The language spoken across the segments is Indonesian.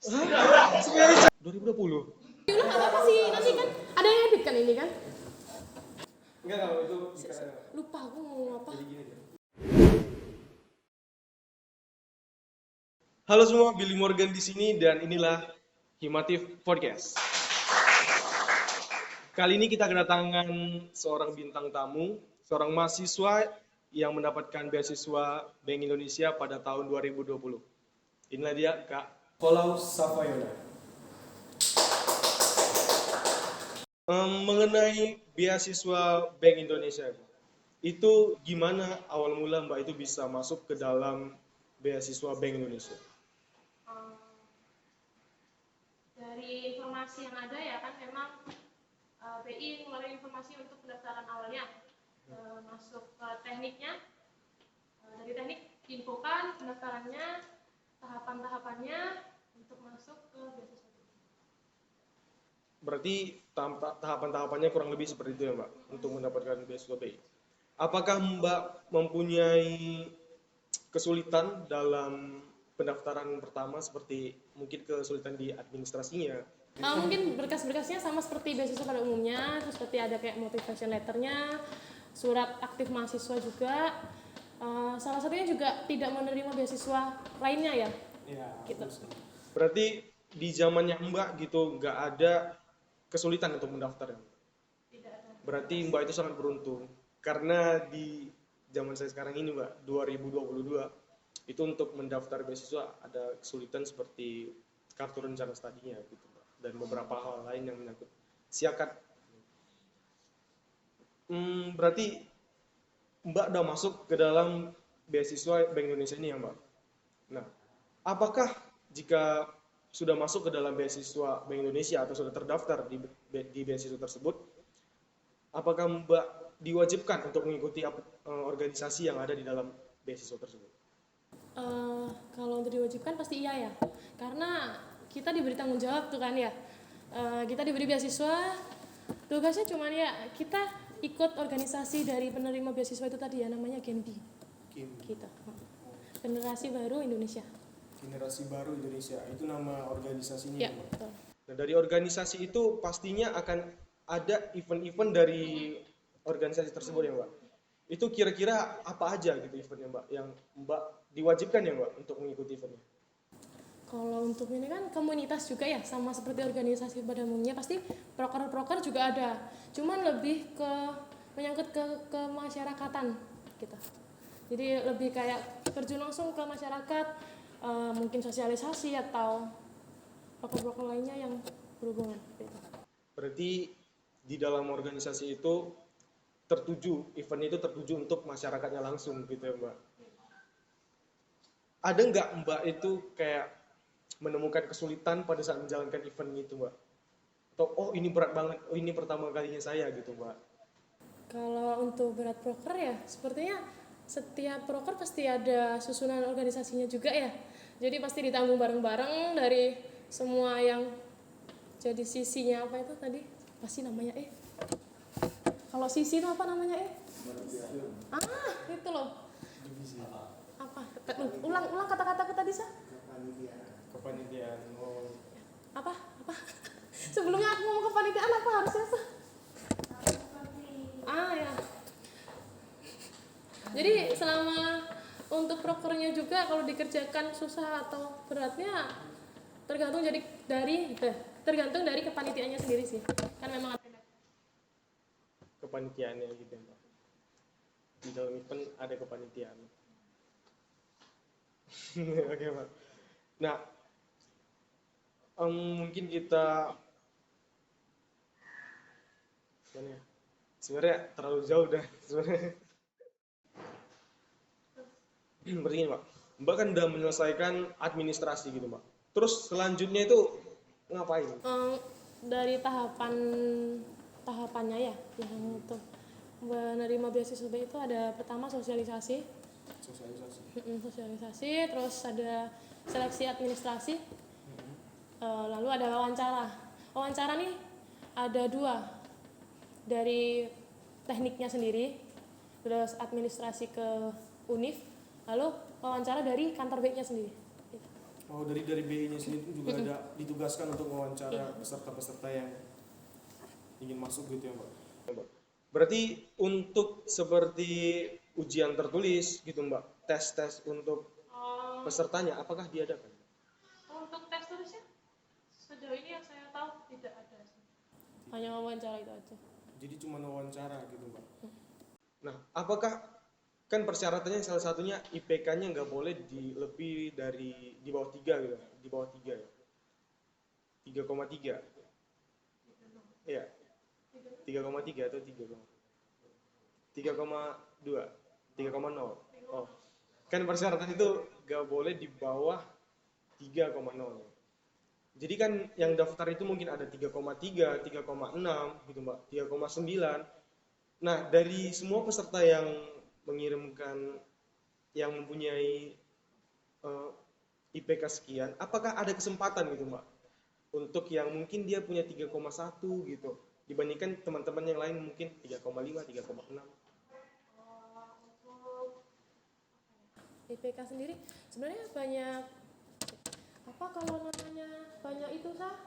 Hah? Serius? 2020? Udah nggak apa-apa sih, nanti kan ada yang edit kan ini kan? Enggak, kalau itu Lupa aku mau apa. jadi gini deh. Halo semua, Billy Morgan di sini dan inilah Himatif Podcast. Kali ini kita kedatangan seorang bintang tamu, seorang mahasiswa yang mendapatkan beasiswa Bank Indonesia pada tahun 2020. Inilah dia, Kak Kolaus Safayona. Mengenai beasiswa Bank Indonesia, itu gimana awal mula Mbak itu bisa masuk ke dalam beasiswa Bank Indonesia? Dari informasi yang ada ya kan memang BI ngeluarin informasi untuk pendaftaran awalnya. Masuk ke tekniknya, dari teknik diinfokan pendaftarannya, tahapan-tahapannya untuk masuk ke beasiswa. Berarti tahapan-tahapannya kurang lebih seperti itu ya Mbak, untuk mendapatkan beasiswa BI. Apakah Mbak mempunyai kesulitan dalam pendaftaran pertama seperti mungkin kesulitan di administrasinya? Mungkin berkas-berkasnya sama seperti beasiswa pada umumnya, terus seperti ada kayak motivation letternya, surat aktif mahasiswa juga. Salah satunya juga tidak menerima beasiswa lainnya ya. Iya. Gitu. Berarti di zamannya Mbak gitu nggak ada kesulitan untuk mendaftar ya? Tidak ada. Berarti Mbak itu sangat beruntung karena di zaman saya sekarang ini Mbak 2022 itu untuk mendaftar beasiswa ada kesulitan seperti kartu rencana studinya gitu Mbak, dan beberapa hal lain yang menyangkut siakat. Berarti Mbak udah masuk ke dalam beasiswa Bank Indonesia ini ya Mbak. Nah, apakah jika sudah masuk ke dalam beasiswa Bank Indonesia atau sudah terdaftar di beasiswa tersebut, apakah Mbak diwajibkan untuk mengikuti organisasi yang ada di dalam beasiswa tersebut? Kalau untuk diwajibkan pasti iya ya, karena kita diberi tanggung jawab tuh kan ya. Kita diberi beasiswa, tugasnya cuman ya kita ikut organisasi dari penerima beasiswa itu tadi ya, namanya GENBI. Kita Generasi Baru Indonesia. Generasi Baru Indonesia, itu nama organisasinya Ya, Mbak. betul. Nah, dari organisasi itu pastinya akan ada event-event dari organisasi tersebut ya Mbak. Itu kira-kira apa aja gitu eventnya Mbak, yang Mbak diwajibkan ya Mbak untuk mengikuti eventnya? Kalau untuk ini kan komunitas juga ya, sama seperti organisasi pada umumnya, pasti proker-proker juga ada. Cuman lebih ke menyangkut ke masyarakatan gitu. Jadi lebih kayak terjun langsung ke masyarakat, mungkin sosialisasi atau proker-proker lainnya yang berhubungan. Gitu. Berarti di dalam organisasi itu event itu tertuju untuk masyarakatnya langsung gitu ya Mbak. Ada nggak Mbak itu kayak menemukan kesulitan pada saat menjalankan event itu Mbak? Atau oh ini berat banget, oh ini pertama kalinya saya gitu Mbak? Kalau untuk berat proker ya, sepertinya setiap proker pasti ada susunan organisasinya juga ya. Jadi pasti ditanggung bareng-bareng dari semua yang jadi sisinya apa itu tadi? Pasti namanya Kalau sisi itu apa namanya itu loh. Apa? Ulang kata-kata tadi sah? Kepanitiaan. Oh. Apa? Sebelumnya aku ngomong kepanitiaan apa harusnya sah? Ya. Jadi selama untuk prokernya juga kalau dikerjakan susah atau beratnya tergantung dari kepanitiaannya sendiri sih. Kan memang ada Kepanitiaannya gitu ya Mbak. Di dalam event ada kepanitiaan. Oke Mbak. Nah, mungkin kita sebenarnya terlalu jauh dah sebenarnya. Begini Mbak, Mbak kan udah menyelesaikan administrasi gitu Mbak. Terus selanjutnya itu ngapain? dari tahapannya ya, yang untuk menerima beasiswa itu ada pertama sosialisasi, terus ada seleksi administrasi, lalu ada wawancara nih ada 2, dari tekniknya sendiri, terus administrasi ke UNIF, lalu wawancara dari kantor baiknya sendiri. Oh, dari BI-nya sendiri juga ada ditugaskan untuk wawancara peserta-peserta yang ingin masuk gitu ya, Mbak. Berarti untuk seperti ujian tertulis gitu, Mbak, tes-tes untuk pesertanya apakah diadakan? Untuk tes tulisnya sejauh ini yang saya tahu tidak ada sih. Hanya wawancara itu aja. Jadi cuma wawancara gitu, Mbak. Nah, apakah kan persyaratannya salah satunya IPK-nya nggak boleh lebih dari di bawah 3 gitu, di bawah 3 ya. 3,3. Iya. 3,3 atau 3,2, 3,0. Oh. Kan persyaratan itu nggak boleh di bawah 3,0. Jadi kan yang daftar itu mungkin ada 3,3, 3,6 gitu, Mbak, 3,9. Nah, dari semua peserta yang mengirimkan yang mempunyai IPK sekian, apakah ada kesempatan gitu, Mbak, untuk yang mungkin dia punya 3,1 gitu, dibandingkan teman-teman yang lain mungkin 3,5, 3,6? IPK sendiri sebenarnya banyak apa kalau namanya banyak itu sah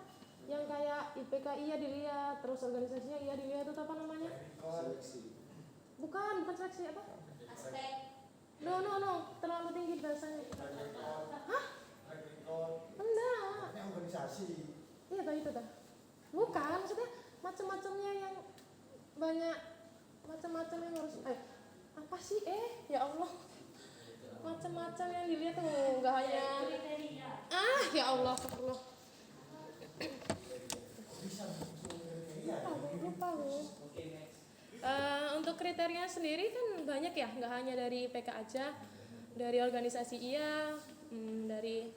yang kayak IPK iya dilihat, terus organisasinya iya dilihat, itu apa namanya? Bukan seleksi apa? No, terlalu tinggi bahasanya. Hah? Enggak. Organisasi. Iya dah itu dah. Bukan, maksudnya macam-macamnya yang banyak, macam-macam yang harus apa sih ya Allah, macam-macam yang dilihat tuh, nggak hanya ya Allah, Allah. Lupa lu. Untuk kriteria sendiri kan banyak ya, nggak hanya dari IPK aja, dari organisasi iya, dari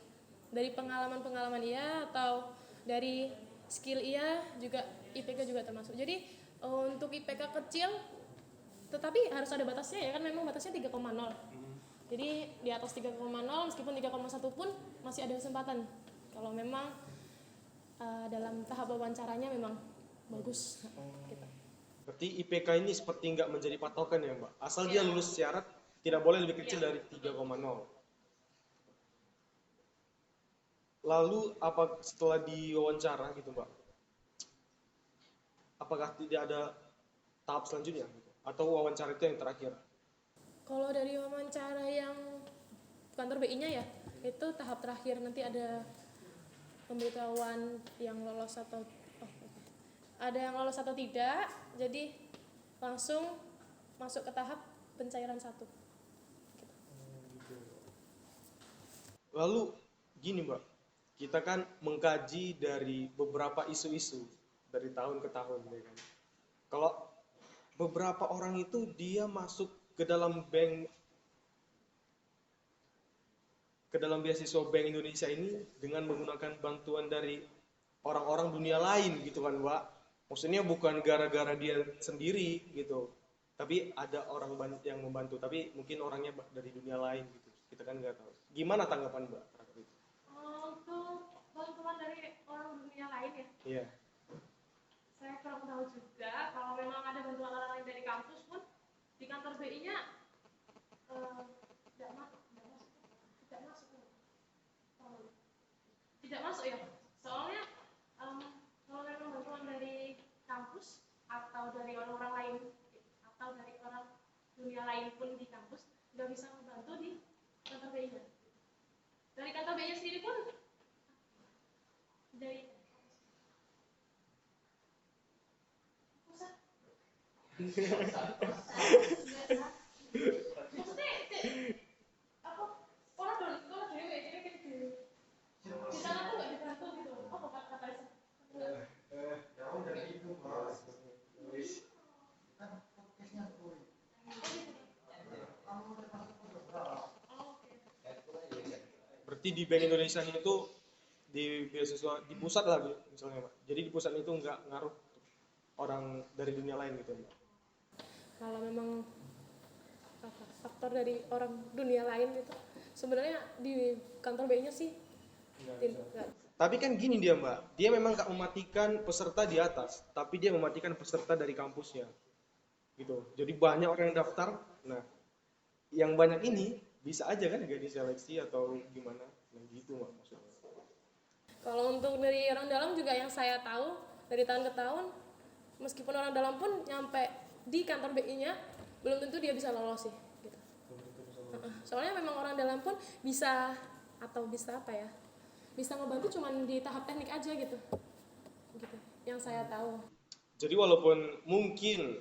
pengalaman iya, atau dari skill iya juga, IPK juga termasuk. Jadi untuk IPK kecil tetapi harus ada batasnya ya kan, memang batasnya 3,0. Jadi di atas 3,0 meskipun 3,1 pun masih ada kesempatan kalau memang dalam tahap wawancaranya memang bagus gitu. Berarti IPK ini seperti nggak menjadi patokan ya, Mbak, asal dia lulus syarat tidak boleh lebih kecil dari 3,0. Lalu apa setelah diwawancara gitu, Mbak, apakah tidak ada tahap selanjutnya gitu? Atau wawancara itu yang terakhir? Kalau dari wawancara yang kantor BI-nya ya, itu tahap terakhir, nanti ada pemberitahuan yang lolos atau ada yang lolos atau tidak, jadi langsung masuk ke tahap pencairan 1. Lalu gini, Mbak, kita kan mengkaji dari beberapa isu-isu dari tahun ke tahun, ya kan? Kalau beberapa orang itu dia masuk ke dalam beasiswa Bank Indonesia ini dengan menggunakan bantuan dari orang-orang dunia lain gitu kan, Mbak. Maksudnya bukan gara-gara dia sendiri gitu, tapi ada orang yang membantu, tapi mungkin orangnya dari dunia lain gitu. Kita kan nggak tahu. Gimana tanggapan Mbak terhadap itu? Untuk bantuan dari orang dunia lain ya? Iya. Saya kurang tahu juga. Kalau memang ada bantuan orang lain dari kampus pun di kantor BI-nya tidak masuk ya. Soalnya kalau memang bantuan dari kampus atau dari orang-orang lain atau dari orang dunia lain pun di kampus nggak bisa membantu di kantor BI-nya. Dari kantor BI-nya sendiri pun dari pusat. Maksudnya apa orang dewe jadi kayak gitu. Di sana tuh nggak dibantu gitu. Apa kata itu? Jauh dari itu, Mas. Kan podcastnya full. Kamu termasuk berapa? Berarti di Bank Indonesia itu di beasiswa di pusat lah misalnya, Mbak. Jadi di pusat itu nggak ngaruh orang dari dunia lain gitu, Mbak. Kalau memang faktor dari orang dunia lain itu sebenarnya di kantor BI-nya sih tidak. Tapi kan gini dia, Mbak, dia memang nggak mematikan peserta di atas, tapi dia mematikan peserta dari kampusnya gitu. Jadi banyak orang yang daftar, nah yang banyak ini bisa aja kan nggak diseleksi atau gimana, nah gitu Mbak maksudnya. Kalau untuk dari orang dalam juga yang saya tahu dari tahun ke tahun, meskipun orang dalam pun nyampe di kantor BI-nya belum tentu dia bisa lolos sih gitu. Soalnya memang orang dalam pun bisa atau bisa apa ya, bisa ngebantu cuman di tahap teknik aja gitu yang saya tahu. Jadi walaupun mungkin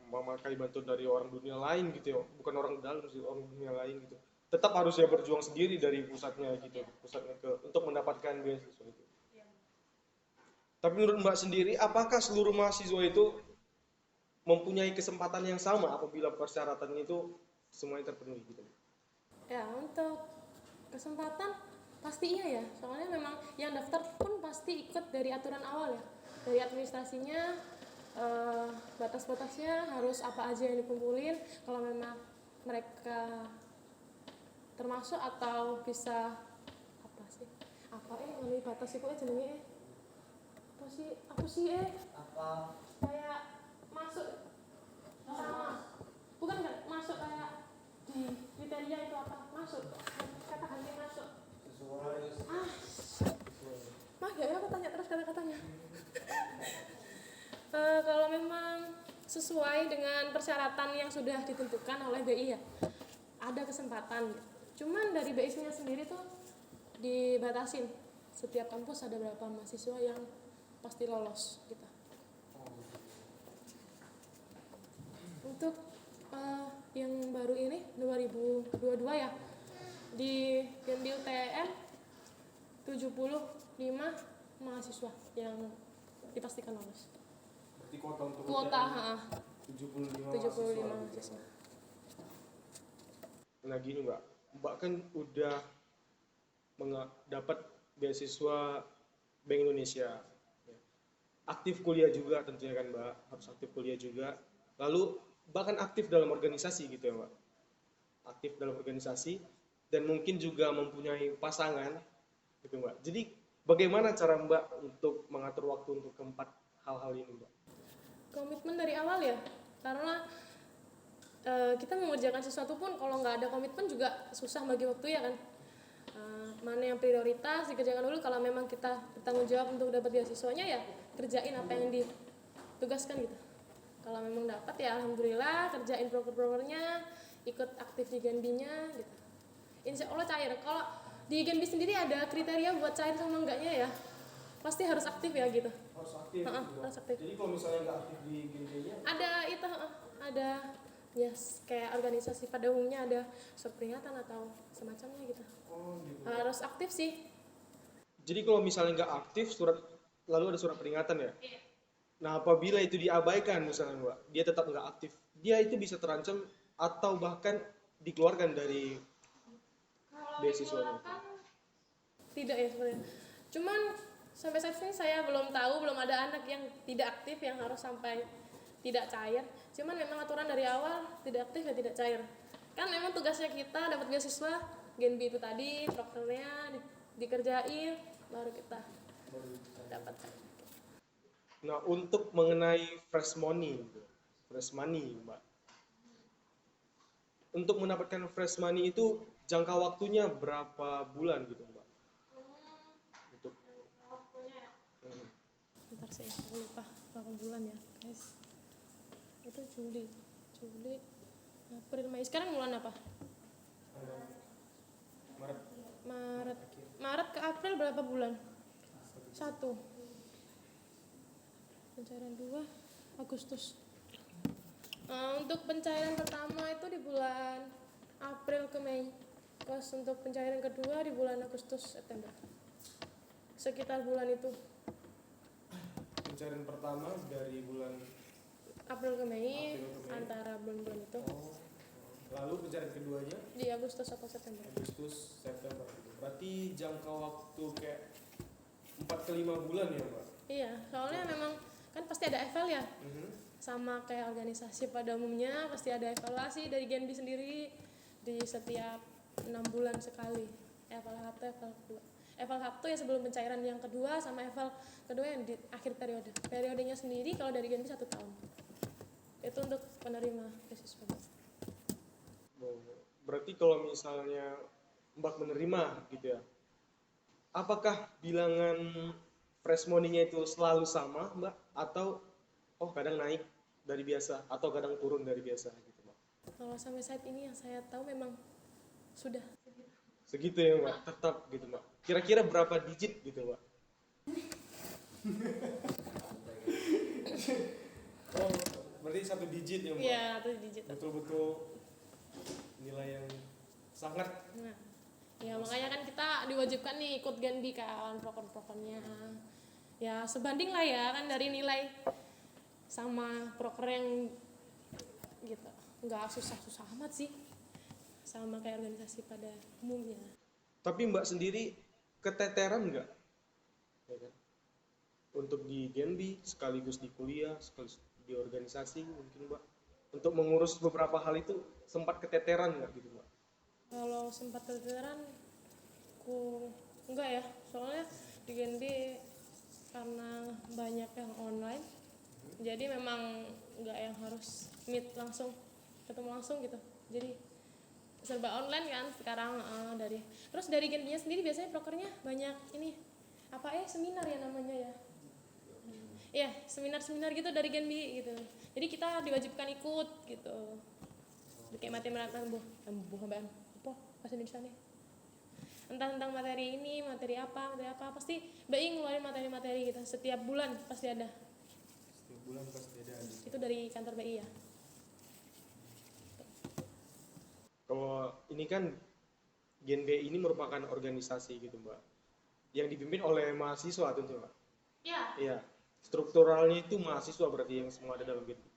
memakai bantuan dari orang dunia lain gitu ya, bukan orang dalam sih, orang dunia lain gitu, tetap harus ya berjuang sendiri dari pusatnya gitu, pusatnya untuk mendapatkan beasiswa itu. Tapi menurut Mbak sendiri, apakah seluruh mahasiswa itu mempunyai kesempatan yang sama apabila persyaratannya itu semuanya terpenuhi gitu? Ya untuk kesempatan pasti iya ya, soalnya memang yang daftar pun pasti ikut dari aturan awal ya, dari administrasinya, batas-batasnya harus apa aja yang dikumpulin, kalau memang mereka termasuk atau bisa apa sih ngambil batas itu jenenge apa sih kayak masuk sama bukan kan masuk kayak di kriteria itu apa masuk kata ganti masuk ya aku tanya terus kata-katanya. Kalau memang sesuai dengan persyaratan yang sudah ditentukan oleh BI ya ada kesempatan gitu. Cuman dari BI-nya sendiri tuh dibatasin setiap kampus ada berapa mahasiswa yang pasti lolos gitu. Untuk yang baru ini 2022 ya di UTM 75 mahasiswa yang dipastikan lolos. Berarti kuota untuk Kuota 75 mahasiswa. Nah gini Mbak kan udah dapat beasiswa Bank Indonesia, aktif kuliah juga tentunya kan Mbak, harus aktif kuliah juga, lalu bahkan aktif dalam organisasi gitu ya Mbak, aktif dalam organisasi dan mungkin juga mempunyai pasangan gitu Mbak. Jadi bagaimana cara Mbak untuk mengatur waktu untuk keempat hal-hal ini Mbak? Komitmen dari awal ya, karena kita mengerjakan sesuatu pun kalau nggak ada komitmen juga susah bagi waktu ya kan. Mana yang prioritas dikerjakan dulu, kalau memang kita bertanggung jawab untuk dapat beasiswanya ya kerjain apa yang ditugaskan gitu. Kalau memang dapat ya alhamdulillah kerjain proker-prokernya, ikut aktif di Genbi-nya gitu. Insya Allah cair. Kalau di Genbi sendiri ada kriteria buat cair sama enggaknya ya, pasti harus aktif ya gitu. Harus aktif. Harus aktif. Jadi kalau misalnya nggak aktif di Genbi-nya? Ada kayak organisasi pada umumnya ada surat peringatan atau semacamnya gitu. Oh gitu. Harus aktif sih. Jadi kalau misalnya nggak aktif lalu ada surat peringatan ya? Iya. Nah apabila itu diabaikan misalnya Mbak, dia tetap nggak aktif, dia itu bisa terancam atau bahkan dikeluarkan dari beasiswanya. Tidak ya sebenarnya. Cuman sampai saat ini saya belum tahu, belum ada anak yang tidak aktif yang harus sampai tidak cair. Cuman memang aturan dari awal tidak aktif ya tidak cair. Kan memang tugasnya kita dapat beasiswa Genbi itu tadi, prokernya dikerjain baru kita dapat. Nah untuk mengenai fresh money Mbak, untuk mendapatkan fresh money itu jangka waktunya berapa bulan gitu Mbak? Untuk Bentar saya lupa berapa bulan ya guys. Itu Juli, April, Mei. Sekarang bulan apa? Maret ke April berapa bulan? 1. Pencairan 2 Agustus. Untuk pencairan pertama itu di bulan April ke Mei. Terus untuk pencairan kedua di bulan Agustus September. Sekitar bulan itu. pencairan pertama dari bulan April ke Mei, antara bulan-bulan itu. Lalu pencairan keduanya Di Agustus atau September. Agustus September. Berarti jangka waktu kayak 4 ke 5 bulan ya Mbak? Iya, soalnya memang kan pasti ada eval ya. Sama kayak organisasi pada umumnya pasti ada evaluasi dari Genbi sendiri di setiap 6 bulan sekali. Eval 1, eval 1 ya sebelum pencairan yang kedua, sama eval kedua yang di akhir periode. Periodenya sendiri kalau dari Genbi 1 tahun. Itu untuk penerima beasiswa. Berarti kalau misalnya Mbak menerima gitu ya, apakah bilangan fresh money-nya itu selalu sama, Mbak? Atau kadang naik dari biasa atau kadang turun dari biasa gitu, Mbak? Kalau sampai saat ini yang saya tahu memang sudah. Segitu ya, Mbak? Tetap gitu, Mbak. Kira-kira berapa digit gitu, Mbak? Oh, berarti 1 digit ya, Mbak? Iya, 1 digit. Betul-betul nilai yang sangat. Nah, ya makanya kan kita diwajibkan nih ikut Genbi kan proker-prokernya. Ya sebanding lah ya kan dari nilai sama proker yang gitu. Nggak susah-susah amat sih. Sama kayak organisasi pada umumnya. Tapi Mbak sendiri keteteran nggak? Ya kan? Untuk di Genbi, sekaligus di kuliah, sekaligus di organisasi mungkin, Mbak. Untuk mengurus beberapa hal itu sempat keteteran nggak gitu, Mbak? Kalau sempat keteteran, enggak ya. Soalnya di Genbi karena banyak yang online, jadi memang enggak yang harus meet langsung, ketemu langsung gitu. Jadi serba online kan sekarang terus dari Genbinya sendiri biasanya prokernya banyak ini seminar ya namanya ya. Iya, seminar-seminar gitu dari Genbi gitu. Jadi kita diwajibkan ikut gitu. Kayak materi bahasa Indonesia nih. Entah tentang materi ini, materi apa, pasti BI ngeluarin materi-materi gitu. Setiap bulan pasti ada. Setiap bulan pasti ada. Itu dari kantor BI ya. Kalau ini kan GenBI ini merupakan organisasi gitu, Mbak, yang dipimpin oleh mahasiswa tentu, Mbak. Iya. Iya. Strukturalnya itu mahasiswa berarti yang semua ada dalam GenBI.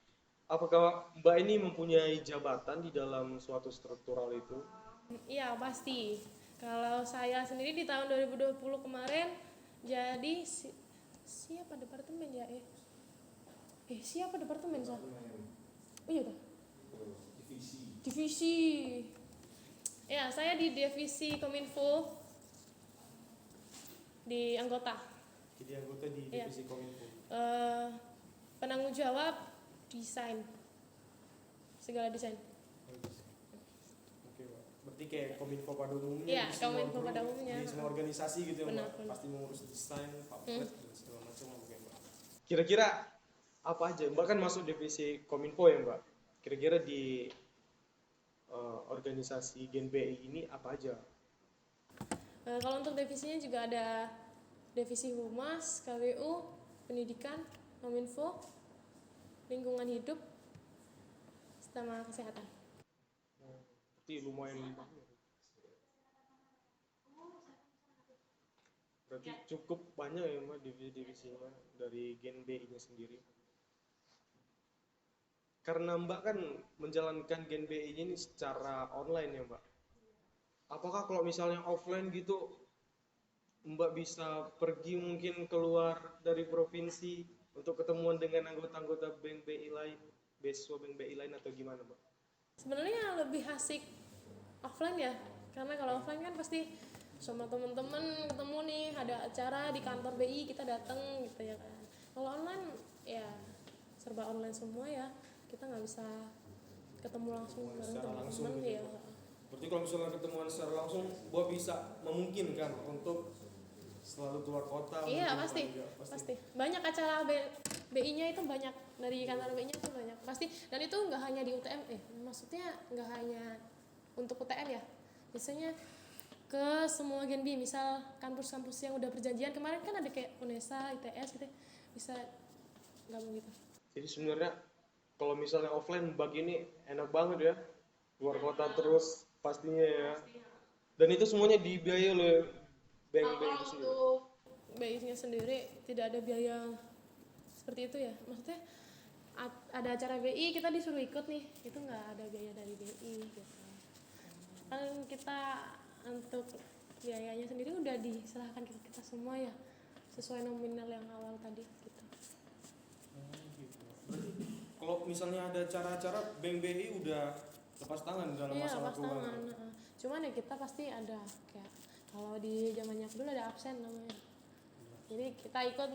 Apakah Mbak ini mempunyai jabatan di dalam suatu struktural itu? Iya, pasti. Kalau saya sendiri di tahun 2020 kemarin jadi siapa departemen ya? Siapa departemen saya? Oh iya, divisi. Ya, saya di divisi Kominfo di anggota. Jadi anggota di Iya. divisi Kominfo. Penanggung jawab desain, segala desain. Oke, Mbak. Berarti kayak Kominfo pada umumnya. Iya, di semua Kominfo guru, pada umumnya. Di semua organisasi gitu ya, Benar, Mbak. benar. Pasti mengurus desain, pamflet dan segala macam, Mbak. Kira-kira apa aja? Mbak kan masuk divisi Kominfo ya, Mbak. Kira-kira di organisasi GenBI ini apa aja? Kalau untuk divisinya juga ada divisi Humas, KWU, Pendidikan, Kominfo, Lingkungan Hidup, sama Kesehatan. Berarti lumayan banyak. Berarti cukup banyak ya, Mbak, divisi-divisinya dari GenBI-nya sendiri. Karena Mbak kan menjalankan GenBI ini secara online ya, Mbak. Apakah kalau misalnya offline gitu Mbak bisa pergi mungkin keluar dari provinsi untuk ketemuan dengan anggota-anggota Bank BI lain, beasiswa Bank BI lain atau gimana, Mbak? Sebenarnya lebih asik offline ya, karena kalau offline kan pasti sama teman-teman ketemu nih, ada acara di kantor BI kita datang gitu ya kan. Kalau online ya serba online semua ya, kita nggak bisa ketemu langsung bareng Secara langsung teman-teman gitu, ya. Mbak. Berarti kalau misalnya ketemuan secara langsung, Mbak bisa memungkinkan untuk selalu keluar kota. Iya mungkin, pasti, Mbak, juga, pasti. Banyak acara BI-nya itu banyak, dari kantor BI-nya itu banyak pasti. Dan itu nggak hanya di UTM, maksudnya nggak hanya untuk UTM ya. Biasanya ke semua Genbi, misal kampus-kampus yang udah perjanjian kemarin kan ada kayak UNESA, ITS gitu, bisa gabung gitu. Jadi sebenarnya kalau misalnya offline bagi ini enak banget ya, keluar kota terus pastinya ya. Dan itu semuanya dibiayai oleh bank BI itu sendiri. Untuk BI-nya sendiri tidak ada biaya seperti itu ya, maksudnya ada acara BI kita disuruh ikut nih, itu nggak ada biaya dari BI gitu. Kan kita untuk biayanya sendiri udah diserahkan ke kita semua ya, sesuai nominal yang awal tadi gitu. Gitu. Berarti kalau misalnya ada acara-acara Bank BI udah lepas tangan dalam Iya, masalah pas tangan. keuangan. Cuman ya kita pasti ada kayak kalau di zamannya dulu ada absen namanya. Jadi kita ikut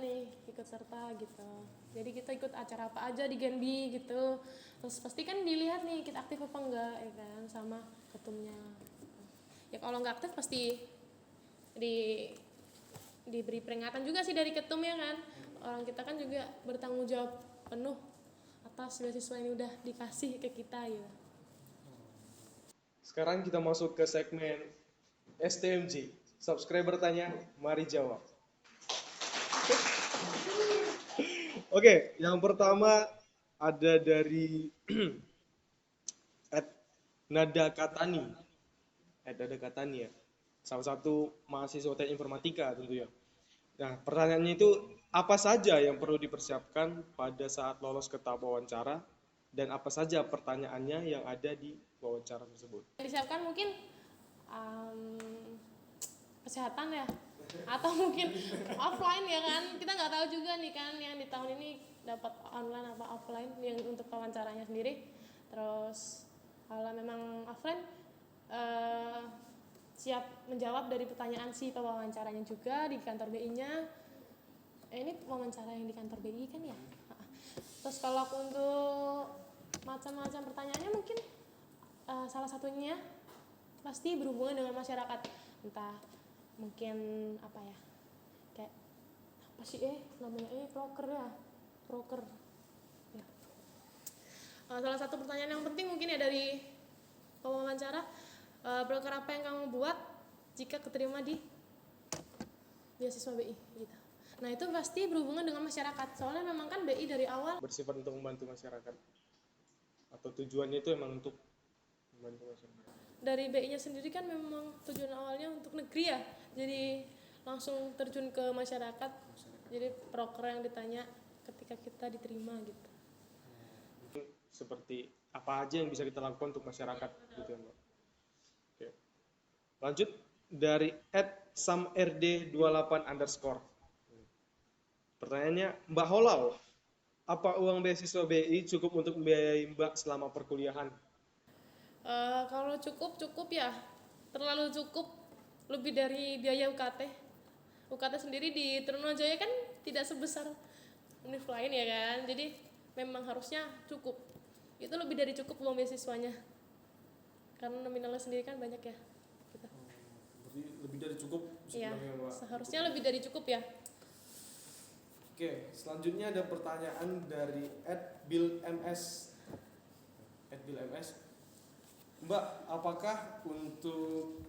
serta gitu. Jadi kita ikut acara apa aja di Genbi gitu. Terus pasti kan dilihat nih kita aktif apa enggak ya kan, sama ketumnya. Ya kalau nggak aktif pasti diberi peringatan juga sih dari ketum ya kan. Orang kita kan juga bertanggung jawab penuh atas beasiswa ini udah dikasih ke kita gitu. Sekarang kita masuk ke segmen STMJ. Subscriber tanya, mari jawab. Oke, yang pertama ada dari Nada Katani. Nada Katani ya. Salah satu mahasiswa teknik informatika tentunya. Nah, pertanyaannya itu apa saja yang perlu dipersiapkan pada saat lolos ke tahap wawancara dan apa saja pertanyaannya yang ada di wawancara tersebut. Yang disiapkan mungkin kesehatan ya, atau mungkin offline ya kan, kita nggak tahu juga nih kan yang di tahun ini dapat online apa offline yang untuk wawancaranya sendiri. Terus kalau memang offline siap menjawab dari pertanyaan si pewawancaranya juga di kantor BI-nya. Ini wawancara yang di kantor BI kan ya. Terus kalau untuk macam-macam pertanyaannya mungkin salah satunya pasti berhubungan dengan masyarakat, entah mungkin apa ya, kayak apa sih namanya broker ya, broker ya. Salah satu pertanyaan yang penting mungkin ya dari pewawancara, broker apa yang kamu buat jika keterima di beasiswa BI gitu. Nah itu pasti berhubungan dengan masyarakat, soalnya memang kan BI dari awal Bersifat untuk membantu masyarakat atau tujuannya itu emang untuk membantu masyarakat. dari BI-nya sendiri kan memang tujuan awalnya untuk negeri ya, jadi langsung terjun ke masyarakat. Jadi proker yang ditanya ketika kita diterima gitu. Seperti apa aja yang bisa kita lakukan untuk masyarakat gitu ya Mbak. Oke. Lanjut dari @samrd28_. Pertanyaannya, Mbak Holal, apa uang beasiswa BI cukup untuk membiayai Mbak selama perkuliahan? Kalau cukup ya, terlalu cukup, lebih dari biaya UKT. UKT sendiri di Trunajaya kan tidak sebesar univ lain ya kan, jadi memang harusnya cukup. Itu lebih dari cukup uang beasiswanya, karena nominalnya sendiri kan banyak ya. Gitu. Berarti lebih dari cukup Iya, sebenarnya, Mbak. seharusnya lebih dari cukup ya. Oke, selanjutnya ada pertanyaan dari @billms. Mbak, apakah untuk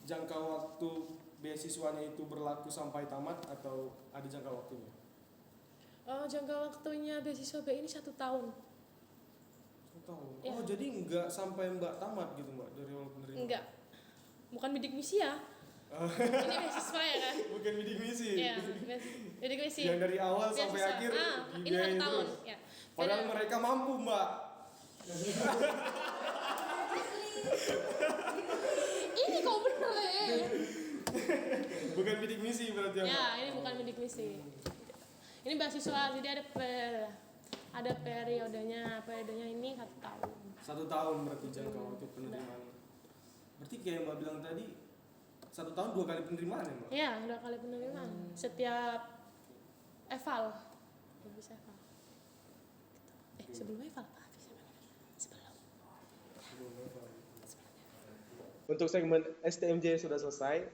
jangka waktu beasiswanya itu berlaku sampai tamat atau ada jangka waktunya? Jangka waktunya beasiswa BI ini 1 tahun. 1 tahun. Ya. Oh, jadi nggak sampai Mbak tamat gitu, Mbak, dari awal penerima? Enggak, bukan bidik misi ya. Ini beasiswa ya kan? Bukan bidik misi. Iya, bidik misi. Yang dari awal sampai Beasiswa. akhir Ini 1 dibiayain tahun. terus. Ya. Padahal Beda. mereka mampu, Mbak. Ini kok bener ya? Bukan bidik misi berarti ya, Ya, Mbak? ini bukan bidik misi. Ini beasiswa, jadi ada periodenya ini 1 tahun. 1 tahun berarti jangka waktu penerimaan. Berarti kayak Mbak bilang tadi, 1 tahun 2 kali penerimaan ya, Mbak? Iya, 2 kali penerimaan. Setiap eval. Bisa eval. Sebelum eval Pak. Untuk segmen STMJ sudah selesai.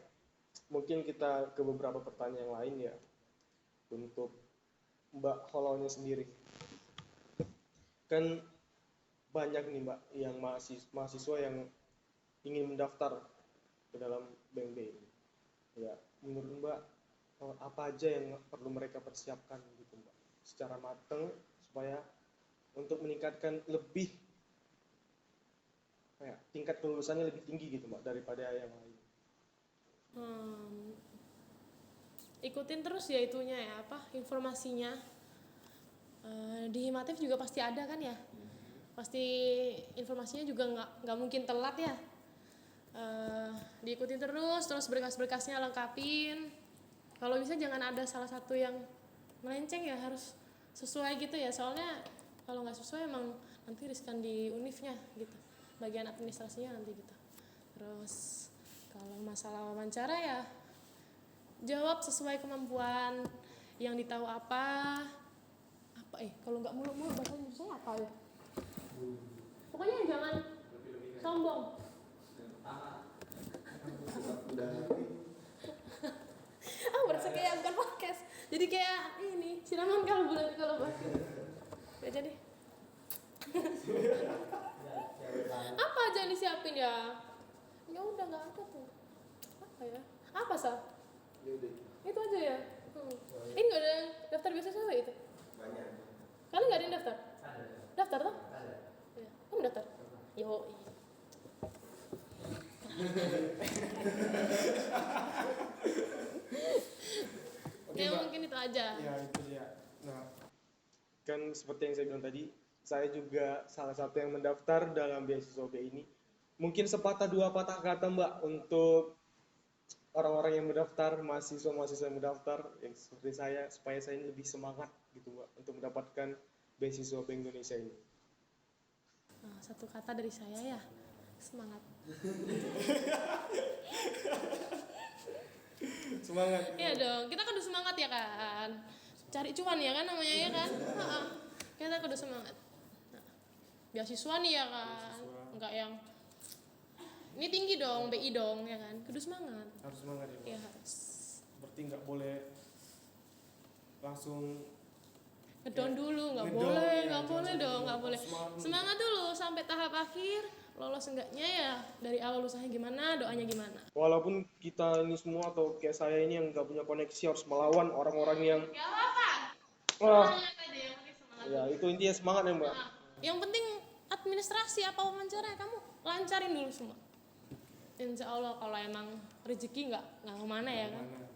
Mungkin kita ke beberapa pertanyaan yang lain ya. Untuk Mbak Holalnya sendiri. Kan banyak nih Mbak yang mahasiswa yang ingin mendaftar ke dalam Bank BI. Ya, menurut Mbak apa aja yang perlu mereka persiapkan gitu Mbak secara matang supaya untuk meningkatkan lebih tingkat kelulusannya lebih tinggi gitu Mbak daripada yang lain. Ikutin terus ya itunya ya, informasinya. Di Himatif juga pasti ada kan ya. Pasti informasinya juga nggak mungkin telat ya. Diikutin terus berkas-berkasnya lengkapin. Kalau bisa jangan ada salah satu yang melenceng ya, harus sesuai gitu ya. Soalnya kalau nggak sesuai emang nanti riskan di univnya gitu. Bagian administrasinya nanti gitu. Terus kalau masalah wawancara ya jawab sesuai kemampuan, yang ditahu apa kalau nggak muluk-muluk bahasa Indonesia apa ya, pokoknya jangan sombong. Berasa Siraman kalau bulan kalau batu. Gak jadi. Apa aja yang disiapin ya? Ya udah nggak ada tuh. Apa ya? Apa sah? Itu aja ya. Ini nggak ada daftar beasiswa itu? Banyak. Kalian nggak ada yang daftar? Ada. Daftar tuh? Ada. Ya. Kamu daftar? Yo. Oke, Ya Mbak. mungkin itu aja. Ya itu dia. Nah, Kan seperti yang saya bilang tadi, saya juga salah satu yang mendaftar dalam beasiswa B ini. Mungkin sepatah dua patah kata Mbak untuk orang-orang yang mendaftar, mahasiswa-mahasiswa yang mendaftar, yang seperti saya, supaya saya ini lebih semangat gitu Mbak untuk mendapatkan beasiswa Bank Indonesia ini. Nah, satu kata dari saya ya, semangat. semangat. Iya dong, kita kudu semangat ya kan. Cari cuan ya kan namanya ya kan. Heeh. Kita kudu semangat. Nah, beasiswa nih ya kan. Enggak yang ini tinggi dong, BI dong ya kan. Kudu semangat. Harus semangat ya, Mbak. Ya harus. Berarti nggak boleh langsung Ngedown dulu, nggak Ngedown, boleh, ya, nggak jangan boleh sampai dong, ngedown. nggak boleh. Semangat dulu. Semangat dulu sampai tahap akhir. Lolos enggaknya ya dari awal usahanya gimana, doanya gimana. Walaupun kita ini semua atau kayak saya ini yang nggak punya koneksi harus melawan orang-orang yang Gak apa-apa. wah, Semangat aja yang penting semangat. ya itu intinya semangat ya Mbak. Nah, yang penting administrasi apa wawancara kamu lancarin dulu semua. Insya Allah kalau emang rezeki nggak kemana ya kan. mana?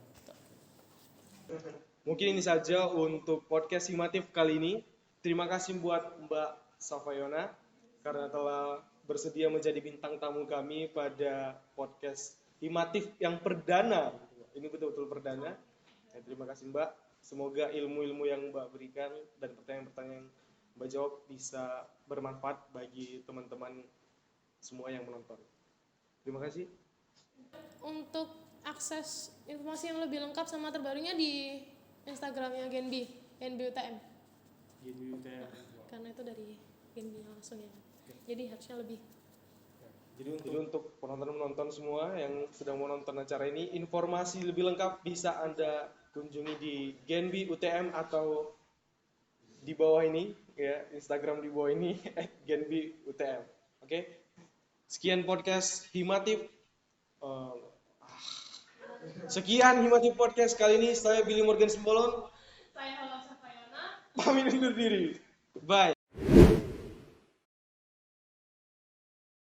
Mungkin ini saja untuk podcast Himatif kali ini. Terima kasih buat Mbak Safayona karena telah bersedia menjadi bintang tamu kami pada podcast Himatif yang perdana. Ini betul-betul perdana. Ya, terima kasih Mbak. Semoga ilmu-ilmu yang Mbak berikan dan pertanyaan-pertanyaan yang Mbak jawab bisa bermanfaat bagi teman-teman semua yang menonton. Terima kasih. Untuk akses informasi yang lebih lengkap sama terbarunya di Instagramnya Genbi UTM. Gini UTM. Karena itu dari Genbi langsung ya. Jadi harusnya lebih. Jadi Jadi untuk penonton-penonton semua yang sedang menonton acara ini, informasi lebih lengkap bisa Anda kunjungi di Genbi UTM atau di bawah ini, ya Instagram di bawah ini @genbi UTM. Oke, sekian podcast Himatif. Sekian Himatif podcast kali ini. Saya Billy Morgan Sembolon. Saya Hala Safayana. Pamit undur diri. Bye.